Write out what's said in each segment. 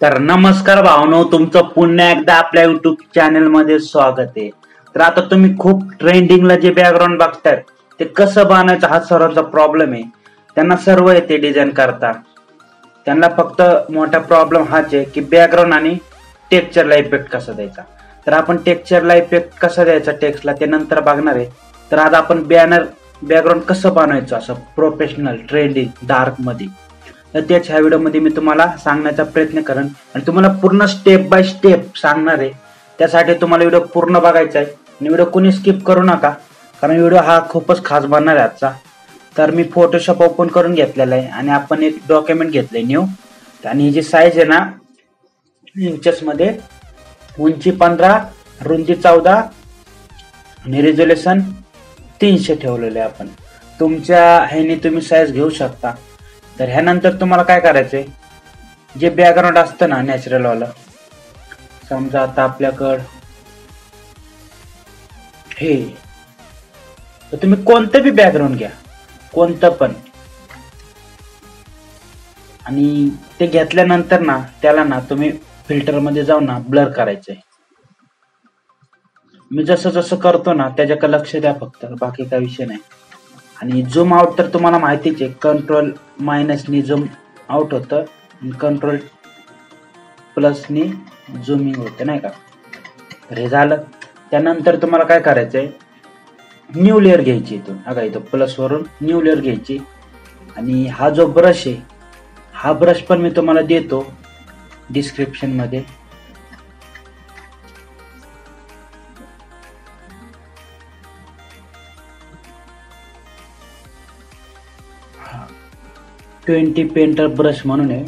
तर नमस्कार भावनो, तुमचं पुन्हा एकदा आपल्या युट्यूब चॅनल मध्ये स्वागत आहे. तर आता तुम्ही खूप ट्रेंडिंगला जे बॅकग्राऊंड बघताय ते कसं बनवायचं हा सर्वांचा प्रॉब्लेम आहे. त्यांना सर्व येते डिझाईन करता, त्यांना फक्त मोठा प्रॉब्लेम हाच आहे की बॅकग्राऊंड आणि टेक्स्चरला इफेक्ट कसा द्यायचा. तर आपण टेक्स्चरला इफेक्ट कसा द्यायचा टेक्स्टला ते नंतर बघणार आहे. तर आज आपण बॅकग्राऊंड कसं बनवायचं असं प्रोफेशनल ट्रेंडिंग डार्क मध्ये, तर त्याच ह्या व्हिडिओमध्ये मी तुम्हाला सांगण्याचा प्रयत्न करेन आणि तुम्हाला पूर्ण स्टेप बाय स्टेप सांगणार आहे. त्यासाठी तुम्हाला व्हिडिओ पूर्ण बघायचा आहे आणि व्हिडिओ कोणी स्किप करू नका, कारण व्हिडिओ हा खूपच खास बनणार आहे आजचा. तर मी फोटोशॉप ओपन करून घेतलेला आहे आणि आपण एक डॉक्युमेंट घेतलंय न्यू, आणि ही जी साईज आहे ना इंचेस मध्ये, उंची 15, रुंदी 14 आणि रेझोल्युशन 300 ठेवलेले आपण. तुमच्या ह्याने तुम्ही साईज घेऊ शकता. तर ह्यानंतर तुम्हाला काय करायचंय, जे बॅकग्राऊंड असतं ना नॅचरल वाला, समजा आता आपल्याकडं हे, तर तुम्ही कोणतं बी बॅकग्राऊंड घ्या, कोणतं पण, आणि ते घेतल्यानंतर ना त्याला ना तुम्ही फिल्टर मध्ये जाऊन ना ब्लर करायचंय. मी जसं जसं करतो ना त्याच्याकडे लक्ष द्या फक्त, बाकी काय विषय नाही. आणि झूम आउट तर तुम्हाला माहितीच आहे, कंट्रोल मायनसनी झूम आउट होतं, कंट्रोल प्लसनी झूमिंग होते नाही का. तर हे झालं. त्यानंतर तुम्हाला काय करायचंय, न्यू लेअर घ्यायची. इथून बघा, इथं प्लस वरून न्यू लेअर घ्यायची. आणि हा जो ब्रश आहे, हा ब्रश पण मी तुम्हाला देतो डिस्क्रिप्शन मध्ये. हा 20 पेंटर ब्रश म्हणून आहे,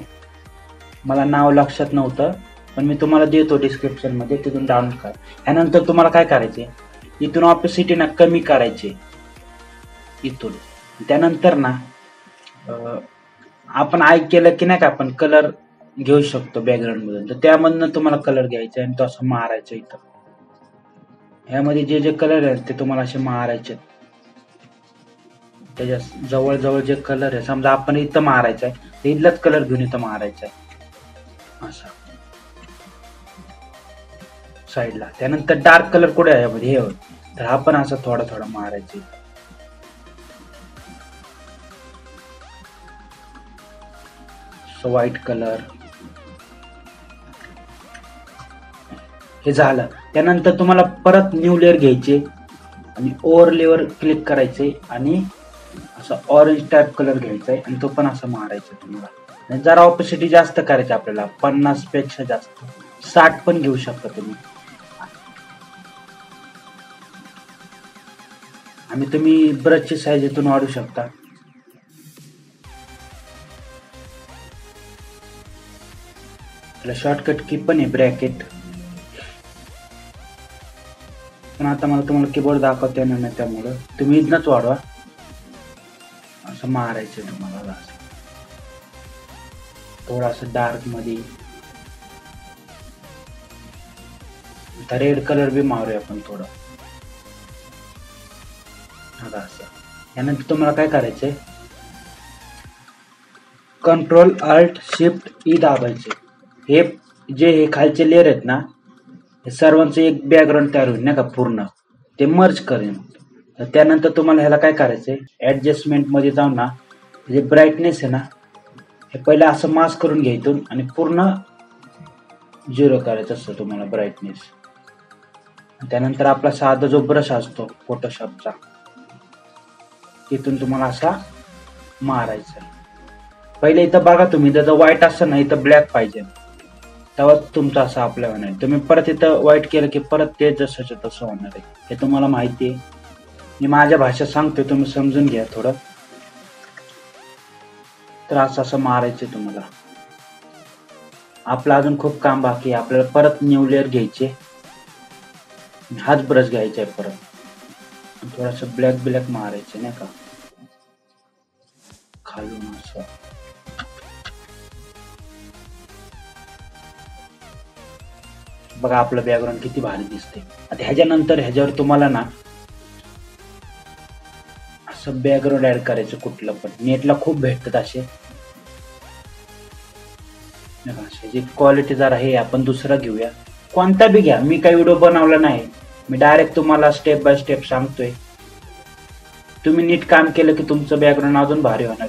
मला नाव लक्षात नव्हतं पण मी तुम्हाला देतो डिस्क्रिप्शन मध्ये, तिथून डाउनलोड करा. यानंतर तुम्हाला काय करायचे, इथून ऑपेसिटी ना कमी करायचे इथून. त्यानंतर ना आपण आय केलं की नाही का, आपण कलर घेऊ शकतो बॅकग्राऊंड मधून, तर त्यामधनं तुम्हाला कलर घ्यायचा आणि तो असं मारायचा. इथं ह्यामध्ये जे जे कलर आहेत ते तुम्हाला असे मारायचे. त्याच्या जवळ जवळ जे कलर आहे, समजा आपण इथं मारायचं आहे, तर इथलाच कलर घेऊन इथं मारायचा आहे असा साईडला. त्यानंतर डार्क कलर कुठे आहे यामध्ये, हे होत, तर हा पण असं थोडा थोडा मारायचा. व्हाईट कलर हे झालं. त्यानंतर तुम्हाला परत न्यू लेअर घ्यायचे आणि ओव्हरलेवर क्लिक करायचे आणि असं ऑरेंज टाइप कलर घ्यायचा आहे आणि तो पण असं मारायचा तुम्हाला. आणि जरा ऑपेसिटी जास्त करायची आपल्याला, 50 पेक्षा जास्त, 60 पण घेऊ शकता तुम्ही. आणि तुम्ही ब्रशची साईज इथून वाढवू शकता. त्याला शॉर्टकट की पण आहे ब्रॅकेट, पण आता मला तुम्हाला कीबोर्ड दाखवता येणार नाही, त्यामुळं तुम्ही इथनच वाढवा. असं मारायचं तुम्हाला असं थोडासा डार्क मध्ये. आता रेड कलर बी मारूया आपण थोडं असं. यानंतर तुम्हाला काय करायचंय, कंट्रोल अल्ट शिफ्ट ई दाबायचे. हे जे हे खालचे लेअर आहेत ना, हे सर्वांचं एक बॅकग्राऊंड तयार होईल नाही का पूर्ण, ते मर्ज करेन. तर त्यानंतर तुम्हाला ह्याला काय करायचंय, ऍडजस्टमेंट मध्ये जाऊन ना, जे ब्राईटनेस आहे ना, हे पहिलं असं मास्क करून घ्यायचं आणि पूर्ण 0 करायचं असतं तुम्हाला ब्राईटनेस. त्यानंतर आपला साधा जो ब्रश असतो फोटोशॉपचा, तिथून तुम्हाला असा मारायचा. पहिले इथं बघा तुम्ही, त्याचं व्हाईट असतं ना, इथं ब्लॅक पाहिजे, तेव्हा तुमचं असं अप्लाय होणार. तुम्ही परत इथं व्हाईट केलं की परत ते जसंच्या तसं होणार आहे. हे तुम्हाला माहिती आहे, मी माझ्या भाषेत सांगतोय, तुम्ही समजून घ्या थोडं. तर असं मारायचं तुम्हाला. आपलं अजून खूप काम बाकी आहे. आपल्याला परत न्यू लेअर घ्यायचे, हाच ब्रश घ्यायचा आहे परत, थोडस ब्लॅक मारायचे नाही का खालून असं. बघा आपलं बॅकग्राऊंड किती भारी दिसते. आता ह्याच्यानंतर ह्याच्यावर तुम्हाला ना असं बॅकग्राऊंड ऍड करायचं कुठलं पण, नेटला खूप भेटतात असे. ह्याची क्वालिटी जरा हे आपण दुसरा घेऊया, कोणता बी घ्या. मी काही व्हिडिओ बनवला नाही, मी डायरेक्ट तुम्हाला स्टेप बाय स्टेप सांगतोय. तुम्ही नीट काम केलं की तुमचं बॅकग्राऊंड अजून भारी होणार.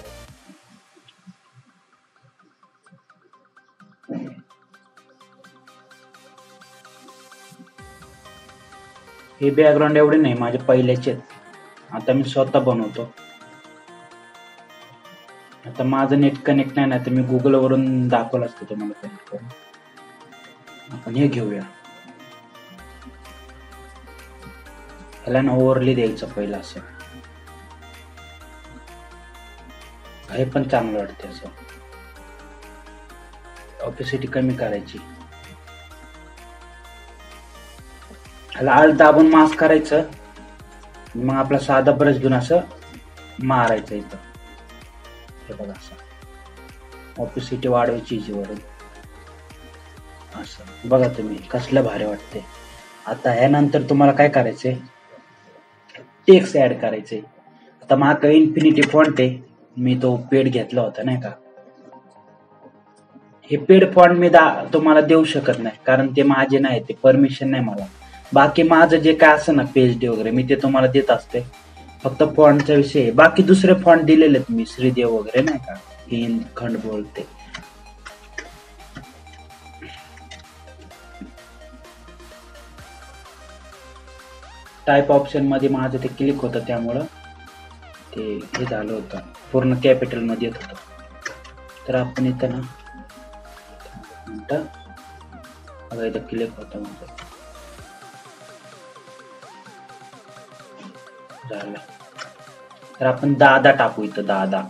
हे बॅकग्राऊंड एवढे नाही माझे पहिल्याचे, आता मी स्वतः बनवतो. आता माझं नेट कनेक्ट नाही ना, तर मी गुगल वरून दाखवलं असतं तुम्हाला कनेक्ट करून. आपण हे घेऊया, ह्याला ना ओव्हरली द्यायचं पहिलं असं, हे पण चांगलं वाटते असं. ऑपेसिटी कमी करायची, ह्याला आल दाबून मास्क करायचं, मग आपला साधा ब्रश घेऊन असं मारायचं इथं. हे बघा असं ऑपेसिटी वाढवायची वरून असं. बघा तुम्ही कसलं भारी वाटते. आता ह्यानंतर तुम्हाला काय करायचंय, टेक्स्ट ऍड करायचंय. आता माझा इन्फिनिटी फॉन्ट आहे, मी तो पेड घेतला होता नाही का. हे पेड फॉन्ट मी तुम्हाला देऊ शकत नाही, कारण ते माझे नाही, ते परमिशन नाही मला. बाकी माझं जे काय असं ना पेज वगैरे मी ते तुम्हाला देत असते. फक्त फॉन्टचा विषय आहे. बाकी दुसरे फॉन्ट दिलेले आहेत मी, श्रीदेव वगैरे नाही का, हिंद खंड बोलते. टाईप ऑप्शन मध्ये माझं ते क्लिक होतं, त्यामुळं ते हे झालं होतं, पूर्ण कॅपिटल मध्ये येत होतं. तर आपण इथं ना बघा इथं क्लिक होतं माझं, झालं. तर आपण 10 टाकू इथं, 10.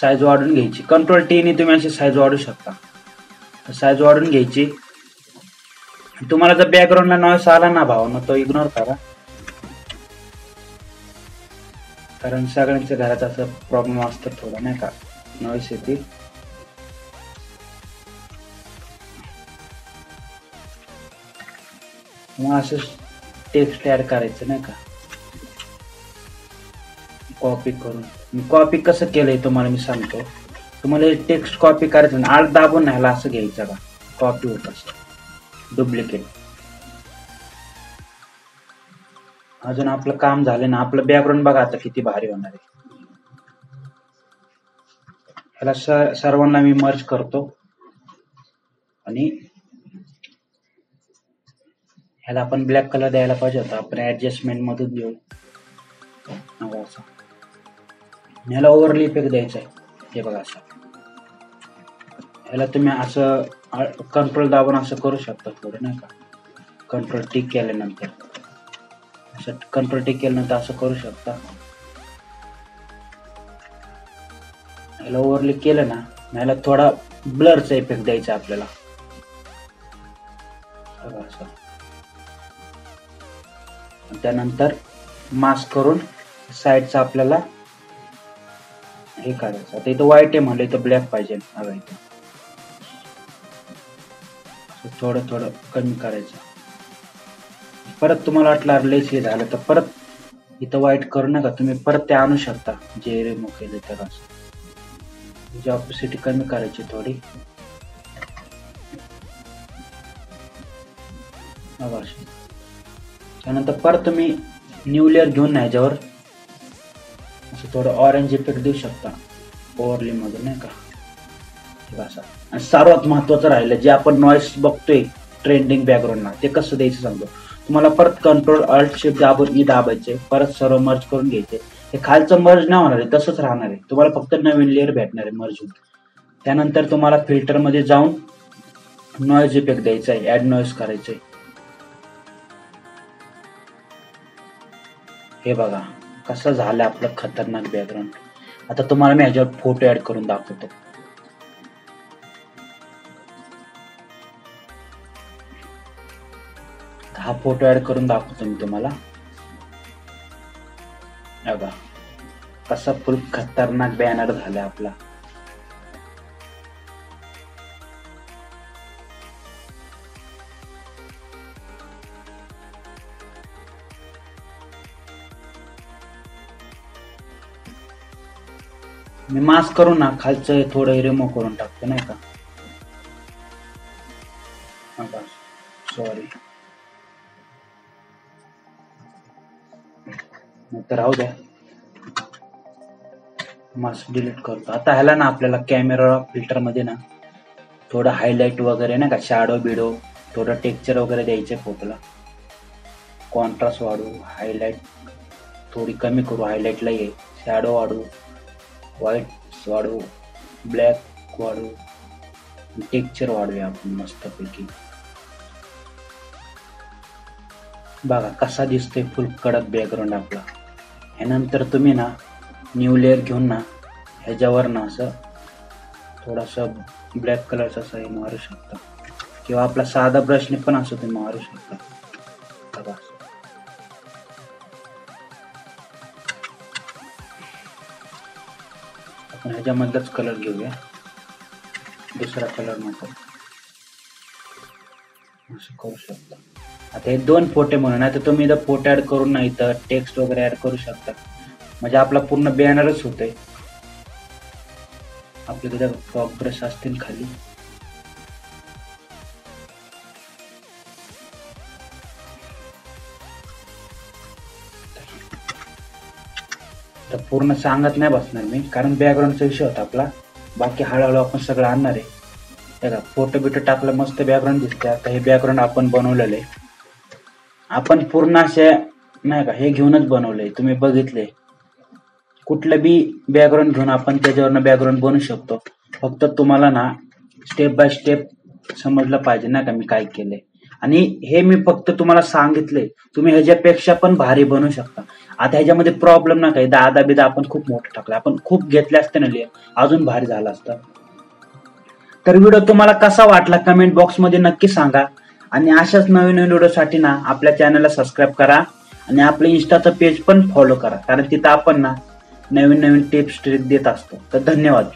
साईज वाढून घ्यायची, कंट्रोल टी ने तुम्ही अशी साईज वाढू शकता. साईज वाढून घ्यायची. तुम्हाला जर बॅकग्राऊंडला नॉईस आला ना भावांनो, तो इग्नोर करा, कारण सगळ्यांच्या घरात असं प्रॉब्लेम असतो थोडा नाही का, नॉईस येते. मग असं टेक्स्ट ऍड करायचं नाही का, कॉपी करून. मी कॉपी कसं केलंय तुम्हाला मी सांगतो. तुम्हाला टेक्स्ट कॉपी करायचं ना, आल्ट दाबून न्यायला असं घ्यायचं का, कॉपी होत असं डुप्लिकेट. अजून आपलं काम झालं ना, आपलं बॅकग्राऊंड बघा आता किती भारी होणार आहे. ह्याला सर्वांना मी मर्ज करतो आणि ह्याला आपण ब्लॅक कलर द्यायला पाहिजे होता, आपण ऍडजस्टमेंट मधून देऊ. ह्याला ओव्हरली इफेक्ट द्यायचा आहे, हे बघा असं. ह्याला तुम्ही असं कंट्रोल दाबून असं करू शकता थोडं नाही का, कंट्रोल टिक केल्यानंतर असं, कंट्रोल टिक केल्यानंतर असं करू शकता. ह्याला ओव्हरली केलं ना, ह्याला थोडा ब्लरचा इफेक्ट द्यायचा आपल्याला असं. त्यानंतर मास्क करून साईडचा आपल्याला हे काढायचं. आता इथं व्हाईट आहे म्हणलं, इथं ब्लॅक पाहिजे, हवा इथं थोडं थोडं कमी करायचं. परत तुम्हाला वाटलं लयच हे झालं तर परत इथं व्हाईट करू नका, तुम्ही परत ते आणू शकता जे रिमूव्ह केले तर. असं ऑपेसिटी कमी करायची थोडी, त्यानंतर परत तुम्ही न्यू लेअर घेऊन ना ह्याच्यावर असं थोडं ऑरेंज इफेक्ट देऊ शकता ओव्हरली मधून नाही का असं. आणि सर्वात महत्वाचं राहिलं, जे आपण नॉईस बघतोय ट्रेंडिंग बॅकग्राऊंडला, ते कसं द्यायचं सांगतो तुम्हाला. परत कंट्रोल अल्ट शिफ्ट दाबून दाबायचे, परत सर्व मर्ज करून घ्यायचे. हे खालचं मर्ज नाही होणार आहे, तसंच राहणार आहे, तुम्हाला फक्त नवीन लेअर भेटणार आहे मर्ज होऊन. त्यानंतर तुम्हाला फिल्टर मध्ये जाऊन नॉईज इफेक्ट द्यायचा आहे, ऍड नॉईज करायचं आहे. हे बघा कसं झालं आपलं खतरनाक बॅकग्राऊंड. आता तुम्हाला मी ह्याच्यावर फोटो ऍड करून दाखवतो. हा फोटो ऍड करून दाखवतो मी तुम्हाला, बघा कसा फुल खतरनाक बॅनर झाला आपला. मी मास्क करून ना खालचं थोडं रिमूव्ह करून टाकतो नाही का. सॉरी, तर राहू द्या, मास्क डिलीट करतो. आता ह्याला ना आपल्याला कॅमेरा फिल्टर मध्ये ना थोडं हायलाइट वगैरे नाही का, शॅडो बिडो, थोडं टेक्स्चर वगैरे द्यायचे फोटोला. कॉन्ट्रास्ट वाढू, हायलाइट थोडी कमी करू, हायलाइटला ये, शॅडो वाढू, व्हाईट वाढू, ब्लॅक वाढू, टेक्स्चर वाढूया आपण मस्तपैकी. बघा कसा दिसतोय फुल कडक बॅकग्राऊंड आपला. ह्यानंतर तुम्ही ना न्यू लेअर घेऊन ना ह्याच्यावर ना असं थोडासा ब्लॅक कलरचा असं हे मारू शकता, किंवा आपला साधा ब्रशने पण असं तुम्ही मारू शकता. बघा आपण ह्याच्यामधलाच कलर घेऊया, दुसरा कलर नको, असं करू शकता. आता हे 2 फोटो म्हणून, आता तुम्ही इथं फोटो ऍड करून ना इथं टेक्स्ट वगैरे ऍड करू शकता, म्हणजे आपला पूर्ण बॅनरच होतोय. आपले तिथे फ्रॉक ब्रश असतील खाली, तर पूर्ण सांगत नाही बसणार मी, कारण बॅकग्राऊंडचा विषय होता आपला. बाकी हळूहळू आपण सगळं आणणार आहे. बघा फोटो बिटो टाकलं, मस्त बॅकग्राऊंड दिसते. आता हे बॅकग्राऊंड आपण बनवलेलं आहे, आपण पूर्ण असे नाही का हे घेऊनच बनवलंय. तुम्ही बघितले, कुठलं बी बॅकग्राऊंड घेऊन आपण त्याच्यावरनं बॅकग्राऊंड बनवू शकतो. फक्त तुम्हाला ना स्टेप बाय स्टेप समजलं पाहिजे ना का मी काय केलंय. आणि हे मी फक्त तुम्हाला सांगितलंय, तुम्ही ह्याच्यापेक्षा पण भारी बनवू शकता. आता ह्याच्यामध्ये प्रॉब्लेम ना काही, दादा बिदा आपण खूप मोठं टाकलं, आपण खूप घेतले असते ना अजून भारी झालं असतं. तर व्हिडिओ तुम्हाला कसा वाटला कमेंट बॉक्स मध्ये नक्की सांगा. आणि अशाच नवीन नवीन व्हिडिओसाठी ना आपल्या चॅनलला सबस्क्राईब करा आणि आपलं इंस्टाचं पेज पण फॉलो करा, कारण तिथं आपण ना नवीन नवीन टिप्स ट्रिक देत असतो. तर धन्यवाद.